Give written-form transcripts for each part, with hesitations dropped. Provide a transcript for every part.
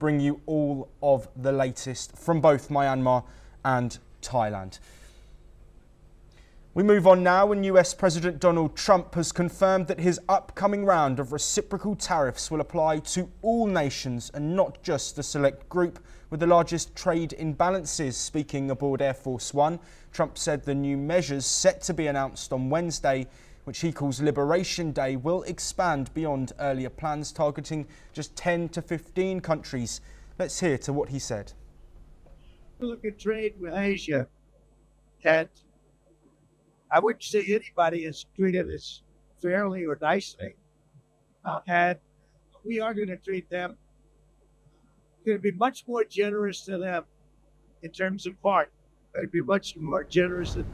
bring you all of the latest from both Myanmar and Thailand. We move on now, and US President Donald Trump has confirmed that his upcoming round of reciprocal tariffs will apply to all nations and not just a select group with the largest trade imbalances. Speaking aboard Air Force One, Trump said the new measures set to be announced on Wednesday, which he calls Liberation Day, will expand beyond earlier plans targeting just 10 to 15 countries. Let's hear to what he said. Look at trade with Asia, and I wouldn't say anybody is treated as fairly or nicely. And we are going to treat them, going to be much more generous to them in terms of part. I'd be much more generous than.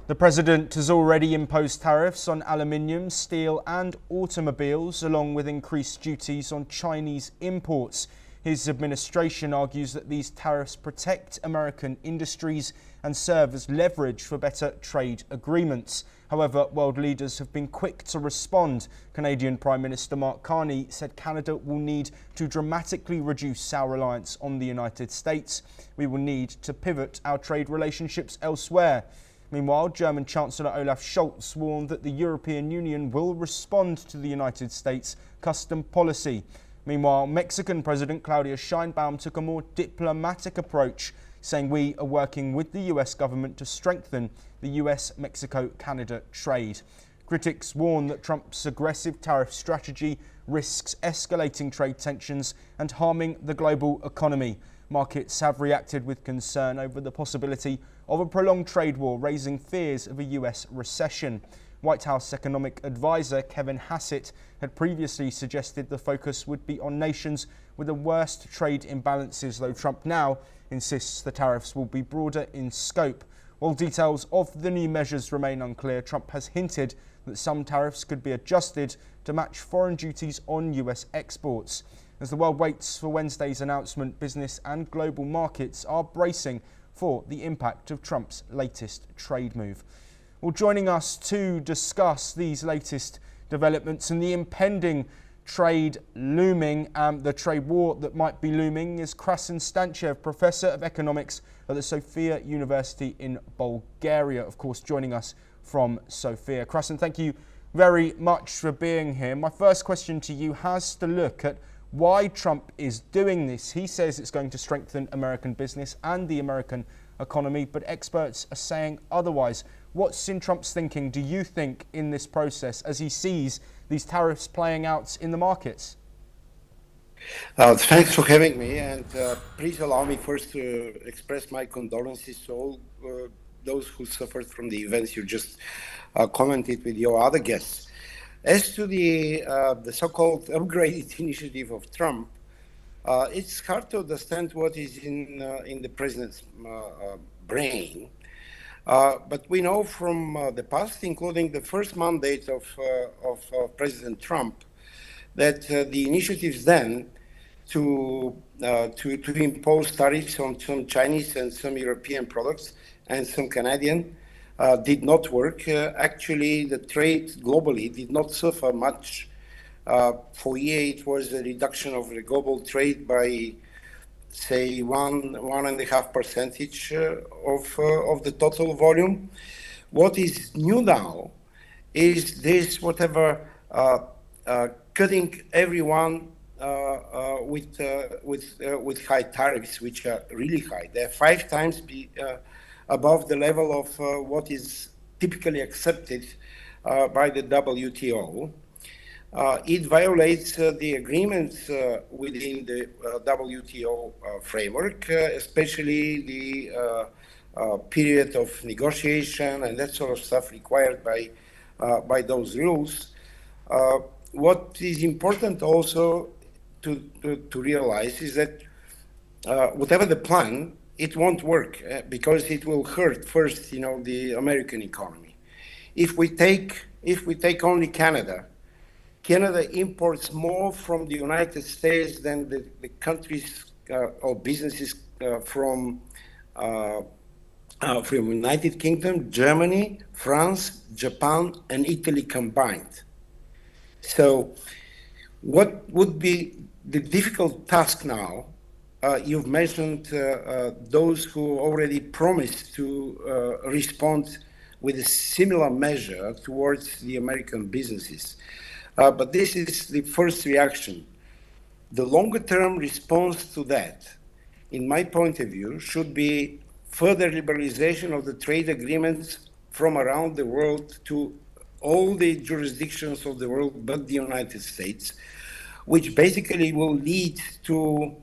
The president has already imposed tariffs on aluminium, steel and automobiles, along with increased duties on Chinese imports. His administration argues that these tariffs protect American industries and serve as leverage for better trade agreements. However, world leaders have been quick to respond. Canadian Prime Minister Mark Carney said Canada will need to dramatically reduce our reliance on the United States. We will need to pivot our trade relationships elsewhere. Meanwhile, German Chancellor Olaf Scholz warned that the European Union will respond to the United States custom policy. Meanwhile, Mexican President Claudia Sheinbaum took a more diplomatic approach, saying we are working with the US government to strengthen the US-Mexico-Canada trade. Critics warn that Trump's aggressive tariff strategy risks escalating trade tensions and harming the global economy. Markets have reacted with concern over the possibility of a prolonged trade war, raising fears of a US recession. White House economic advisor Kevin Hassett had previously suggested the focus would be on nations with the worst trade imbalances, though Trump now insists the tariffs will be broader in scope. While details of the new measures remain unclear, Trump has hinted that some tariffs could be adjusted to match foreign duties on US exports. As the world waits for Wednesday's announcement, business and global markets are bracing for the impact of Trump's latest trade move. Well, joining us to discuss these latest developments and the impending trade looming, the trade war that might be looming, is Krasen Stanchev, Professor of Economics at the Sofia University in Bulgaria, of course, joining us from Sofia. Krasen, thank you very much for being here. My first question to you has to look at why Trump is doing this. He says it's going to strengthen American business and the American economy, but experts are saying otherwise. What's in Trump's thinking, do you think, in this process as he sees these tariffs playing out in the markets? Thanks for having me, and please allow me first to express my condolences to all those who suffered from the events you just commented with your other guests. As to the so-called upgraded initiative of Trump, it's hard to understand what is in the president's brain. But we know from the past, including the first mandate of President Trump, that the initiatives then to impose tariffs on some Chinese and some European products and some Canadian did not work. Actually, the trade globally did not suffer much. For a year, it was a reduction of the global trade by, say, 1.5% of the total volume. What is new now is this whatever cutting everyone with high tariffs, which are really high. They're 5 times above the level of what is typically accepted by the WTO. It violates the agreements within the WTO framework, especially the period of negotiation and that sort of stuff required by those rules. What is important also to realize is that whatever the plan, it won't work because it will hurt first, the American economy. If we take only Canada imports more from the United States than the countries or businesses from United Kingdom, Germany, France, Japan, and Italy combined. So what would be the difficult task now, you've mentioned those who already promised to respond with a similar measure towards the American businesses. But this is the first reaction. The longer-term response to that, in my point of view, should be further liberalization of the trade agreements from around the world to all the jurisdictions of the world but the United States, which basically will lead to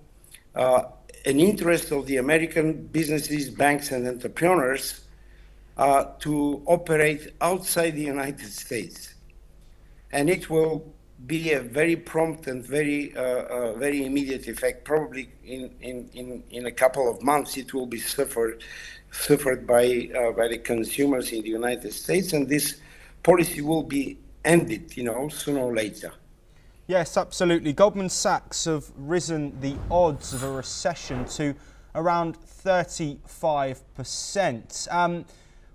an interest of the American businesses, banks, and entrepreneurs to operate outside the United States. And it will be a very prompt and very immediate effect. Probably in a couple of months, it will be suffered by the consumers in the United States, and this policy will be ended, sooner or later. Yes, absolutely. Goldman Sachs have risen the odds of a recession to around 35%.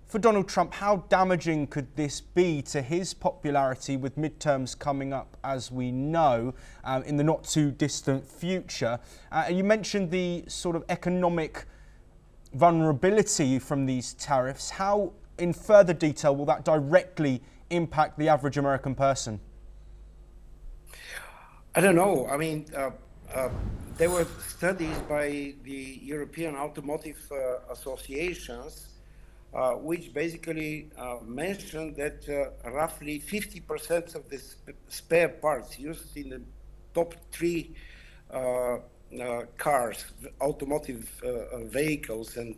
For Donald Trump, how damaging could this be to his popularity with midterms coming up, as we know, in the not too distant future? You mentioned the sort of economic vulnerability from these tariffs. How, in further detail, will that directly impact the average American person? I don't know. I mean, there were studies by the European automotive associations which basically mentioned that roughly 50% of the spare parts used in the top three cars, automotive vehicles and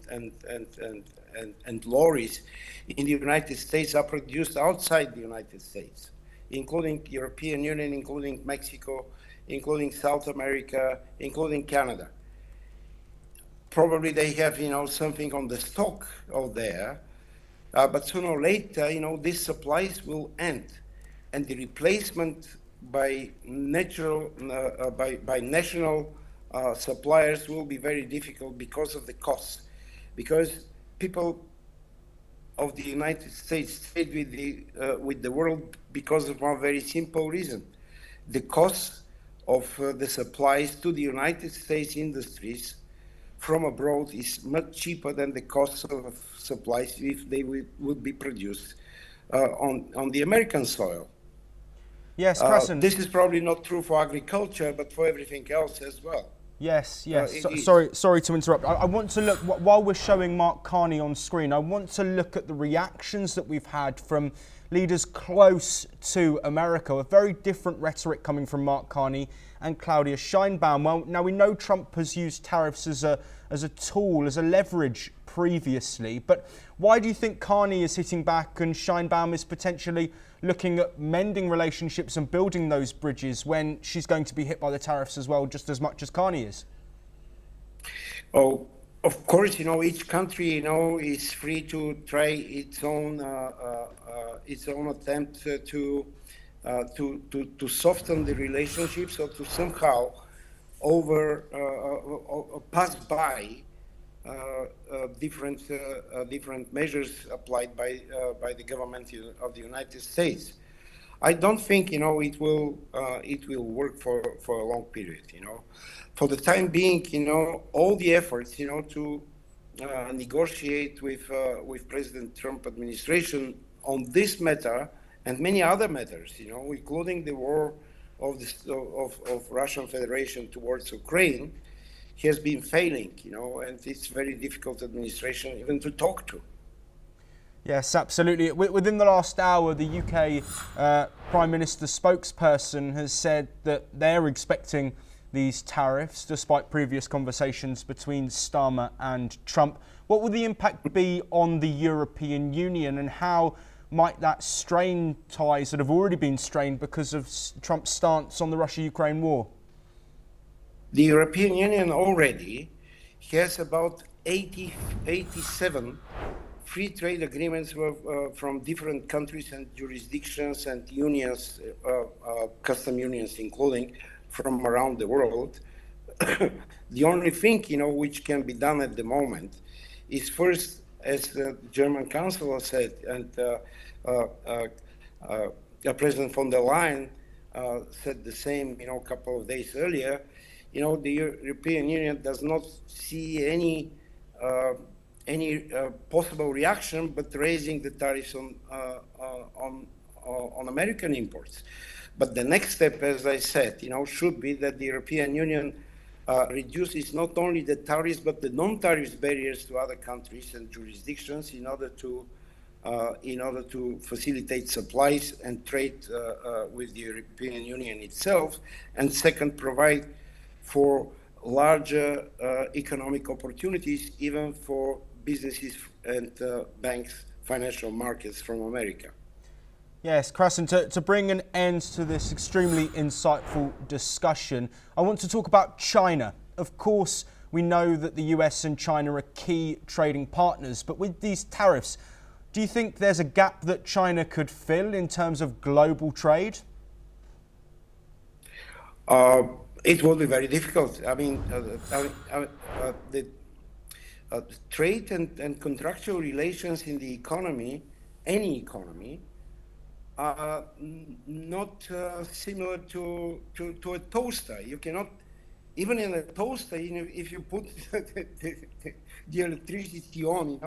lorries in the United States are produced outside the United States, including European Union, including Mexico, including South America, including Canada. Probably they have, something on the stock out there, but sooner or later, these supplies will end, and the replacement by national suppliers will be very difficult because of the costs. Because people of the United States trade with the world because of one very simple reason: the cost of the supplies to the United States industries from abroad is much cheaper than the cost of supplies if they would be produced on the American soil. Yes, Preston. This is probably not true for agriculture, but for everything else as well. Yes. Sorry to interrupt. I want to look, while we're showing Mark Carney on screen, I want to look at the reactions that we've had from leaders close to America. A very different rhetoric coming from Mark Carney and Claudia Sheinbaum. Well, now we know Trump has used tariffs as a tool, as a leverage previously, but why do you think Carney is hitting back and Sheinbaum is potentially looking at mending relationships and building those bridges when she's going to be hit by the tariffs as well, just as much as Carney is? Oh, of course, each country, is free to try its own attempt to soften the relationships or to somehow pass by different measures applied by the government of the United States. I don't think it will work for a long period. For the time being, all the efforts to negotiate with President Trump administration on this matter and many other matters, including the war of Russian Federation towards Ukraine, has been failing, and it's very difficult administration even to talk to. Yes, absolutely. Within the last hour, the UK Prime Minister spokesperson has said that they're expecting these tariffs, despite previous conversations between Starmer and Trump. What will the impact be on the European Union, and how might that strain ties that have already been strained because of Trump's stance on the Russia-Ukraine war? The European Union already has about 87 free trade agreements from different countries and jurisdictions and unions, custom unions including, from around the world. The only thing, which can be done at the moment is first, as the German Chancellor said, and President von der Leyen said the same, a couple of days earlier. The European Union does not see any possible reaction but raising the tariffs on American imports. But the next step, as I said, should be that the European Union reduces not only the tariffs but the non-tariff barriers to other countries and jurisdictions in order to facilitate supplies and trade with the European Union itself, and second, provide for larger economic opportunities even for businesses and banks, financial markets from America. Yes, Krasen, to bring an end to this extremely insightful discussion, I want to talk about China. Of course, we know that the US and China are key trading partners, but with these tariffs, do you think there's a gap that China could fill in terms of global trade? It will be very difficult. I mean, the trade and contractual relations in the economy, any economy, are not similar to a toaster. You cannot, even in a toaster, if you put the electricity on,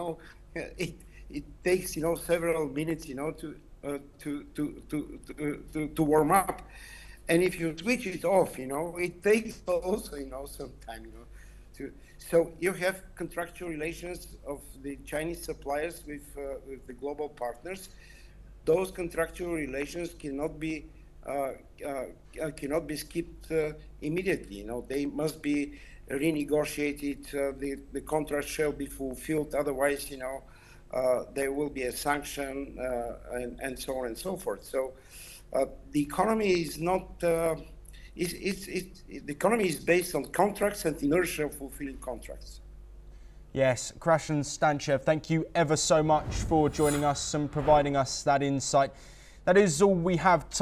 it takes several minutes to warm up, and if you switch it off, it takes also some time so you have contractual relations of the Chinese suppliers with the global partners. Those contractual relations cannot be skipped immediately. They must be renegotiated. The contract shall be fulfilled. Otherwise, there will be a sanction and so on and so forth. So the economy is not. The economy is based on contracts and inertia of fulfilling contracts. Yes, Krasen Stanchev, thank you ever so much for joining us and providing us that insight. That is all we have time